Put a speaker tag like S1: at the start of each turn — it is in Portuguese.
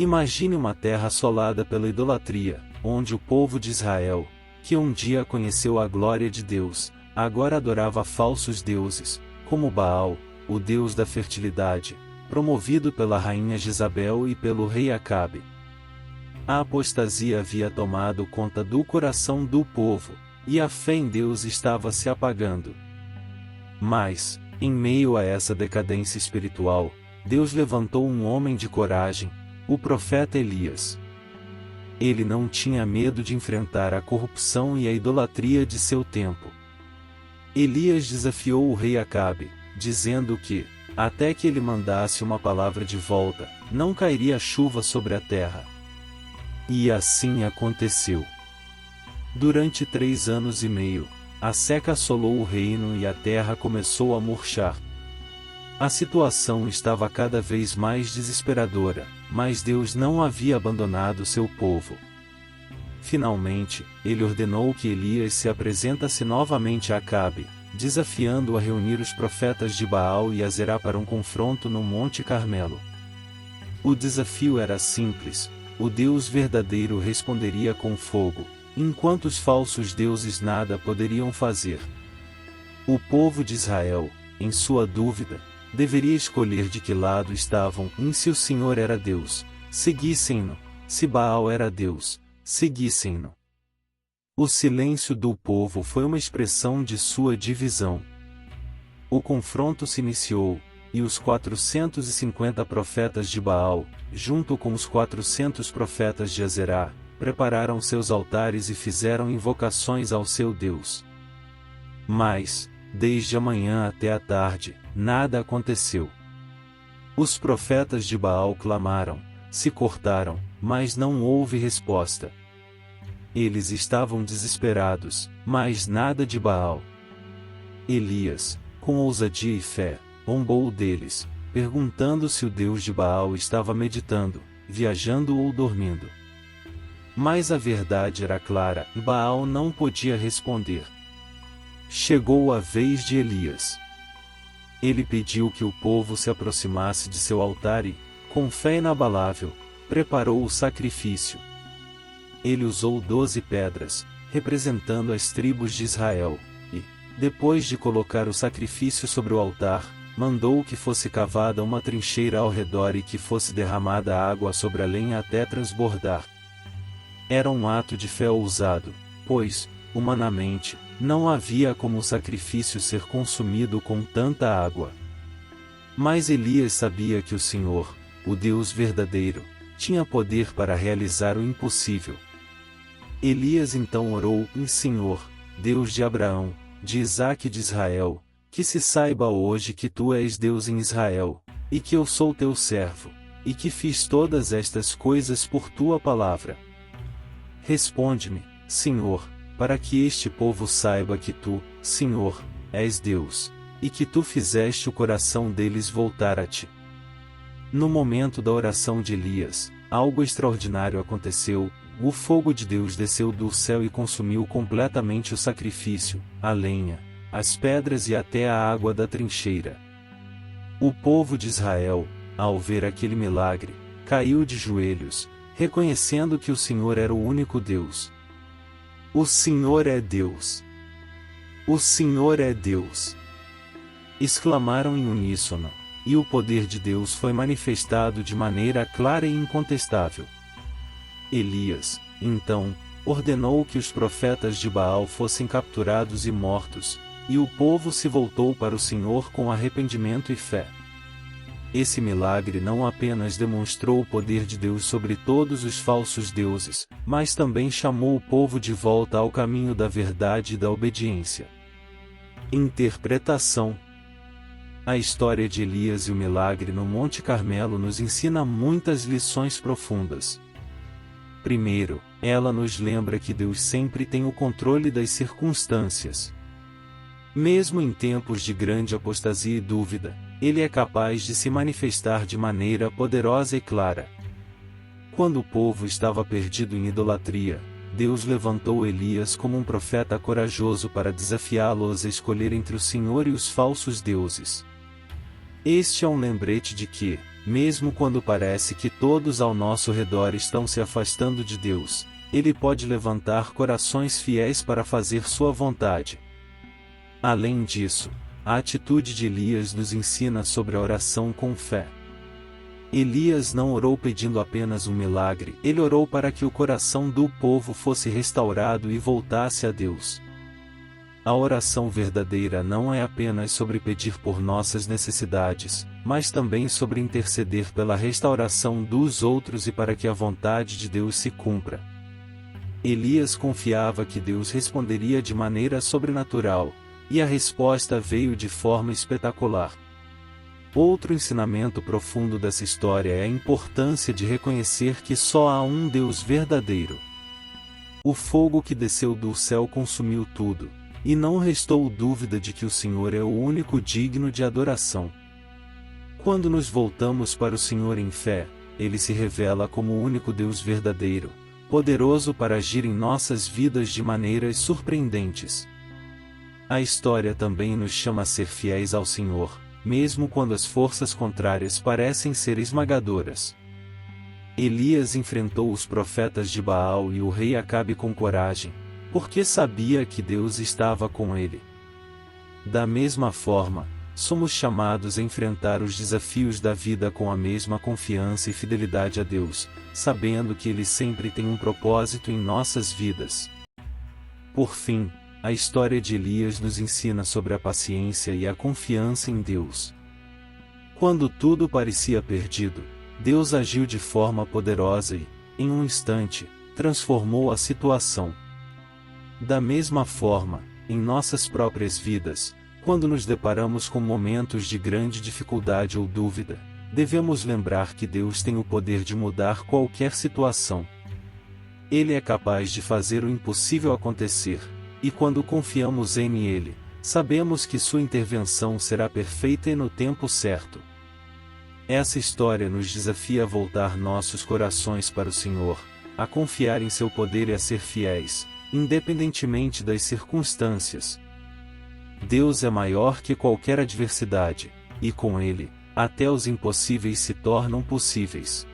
S1: Imagine uma terra assolada pela idolatria, onde o povo de Israel, que um dia conheceu a glória de Deus, agora adorava falsos deuses, como Baal, o deus da fertilidade, promovido pela rainha Jezabel e pelo rei Acabe. A apostasia havia tomado conta do coração do povo, e a fé em Deus estava se apagando. Mas, em meio a essa decadência espiritual, Deus levantou um homem de coragem, o profeta Elias. Ele não tinha medo de enfrentar a corrupção e a idolatria de seu tempo. Elias desafiou o rei Acabe, dizendo que, até que ele mandasse uma palavra de volta, não cairia chuva sobre a terra. E assim aconteceu. Durante 3 anos e meio, a seca assolou o reino e a terra começou a murchar. A situação estava cada vez mais desesperadora, mas Deus não havia abandonado seu povo. Finalmente, ele ordenou que Elias se apresentasse novamente a Acabe, desafiando-o a reunir os profetas de Baal e Azerá para um confronto no Monte Carmelo. O desafio era simples: o Deus verdadeiro responderia com fogo, enquanto os falsos deuses nada poderiam fazer. O povo de Israel, em sua dúvida, deveria escolher de que lado estavam, e se o Senhor era Deus, seguissem-no, se Baal era Deus, seguissem-no. O silêncio do povo foi uma expressão de sua divisão. O confronto se iniciou, e os 450 profetas de Baal, junto com os 400 profetas de Azerá, prepararam seus altares e fizeram invocações ao seu Deus. Mas, desde a manhã até a tarde, nada aconteceu. Os profetas de Baal clamaram, se cortaram, mas não houve resposta. Eles estavam desesperados, mas nada de Baal. Elias, com ousadia e fé, zombou deles, perguntando se o Deus de Baal estava meditando, viajando ou dormindo. Mas a verdade era clara, e Baal não podia responder. Chegou a vez de Elias. Ele pediu que o povo se aproximasse de seu altar e, com fé inabalável, preparou o sacrifício. Ele usou 12 pedras, representando as tribos de Israel, e, depois de colocar o sacrifício sobre o altar, mandou que fosse cavada uma trincheira ao redor e que fosse derramada água sobre a lenha até transbordar. Era um ato de fé ousado, pois, humanamente, não havia como o sacrifício ser consumido com tanta água. Mas Elias sabia que o Senhor, o Deus verdadeiro, tinha poder para realizar o impossível. Elias então orou: Senhor, Deus de Abraão, de Isaque e de Israel, que se saiba hoje que tu és Deus em Israel, e que eu sou teu servo, e que fiz todas estas coisas por tua palavra. Responde-me, Senhor, para que este povo saiba que tu, Senhor, és Deus, e que tu fizeste o coração deles voltar a ti. No momento da oração de Elias, algo extraordinário aconteceu. O fogo de Deus desceu do céu e consumiu completamente o sacrifício, a lenha, as pedras e até a água da trincheira. O povo de Israel, ao ver aquele milagre, caiu de joelhos, reconhecendo que o Senhor era o único Deus. O Senhor é Deus! O Senhor é Deus! Exclamaram em uníssono, e o poder de Deus foi manifestado de maneira clara e incontestável. Elias, então, ordenou que os profetas de Baal fossem capturados e mortos, e o povo se voltou para o Senhor com arrependimento e fé. Esse milagre não apenas demonstrou o poder de Deus sobre todos os falsos deuses, mas também chamou o povo de volta ao caminho da verdade e da obediência. Interpretação: a história de Elias e o milagre no Monte Carmelo nos ensina muitas lições profundas. Primeiro, ela nos lembra que Deus sempre tem o controle das circunstâncias. Mesmo em tempos de grande apostasia e dúvida, Ele é capaz de se manifestar de maneira poderosa e clara. Quando o povo estava perdido em idolatria, Deus levantou Elias como um profeta corajoso para desafiá-los a escolher entre o Senhor e os falsos deuses. Este é um lembrete de que, Mesmo quando parece que todos ao nosso redor estão se afastando de Deus, Ele pode levantar corações fiéis para fazer sua vontade. Além disso, a atitude de Elias nos ensina sobre a oração com fé. Elias não orou pedindo apenas um milagre, ele orou para que o coração do povo fosse restaurado e voltasse a Deus. A oração verdadeira não é apenas sobre pedir por nossas necessidades, mas também sobre interceder pela restauração dos outros e para que a vontade de Deus se cumpra. Elias confiava que Deus responderia de maneira sobrenatural, e a resposta veio de forma espetacular. Outro ensinamento profundo dessa história é a importância de reconhecer que só há um Deus verdadeiro. O fogo que desceu do céu consumiu tudo, e não restou dúvida de que o Senhor é o único digno de adoração. Quando nos voltamos para o Senhor em fé, Ele se revela como o único Deus verdadeiro, poderoso para agir em nossas vidas de maneiras surpreendentes. A história também nos chama a ser fiéis ao Senhor, mesmo quando as forças contrárias parecem ser esmagadoras. Elias enfrentou os profetas de Baal e o rei Acabe com coragem, porque sabia que Deus estava com ele. Da mesma forma, somos chamados a enfrentar os desafios da vida com a mesma confiança e fidelidade a Deus, sabendo que Ele sempre tem um propósito em nossas vidas. Por fim, a história de Elias nos ensina sobre a paciência e a confiança em Deus. Quando tudo parecia perdido, Deus agiu de forma poderosa e, em um instante, transformou a situação. Da mesma forma, em nossas próprias vidas, quando nos deparamos com momentos de grande dificuldade ou dúvida, devemos lembrar que Deus tem o poder de mudar qualquer situação. Ele é capaz de fazer o impossível acontecer, e quando confiamos em Ele, sabemos que sua intervenção será perfeita e no tempo certo. Essa história nos desafia a voltar nossos corações para o Senhor, a confiar em seu poder e a ser fiéis, independentemente das circunstâncias. Deus é maior que qualquer adversidade, e com Ele, até os impossíveis se tornam possíveis.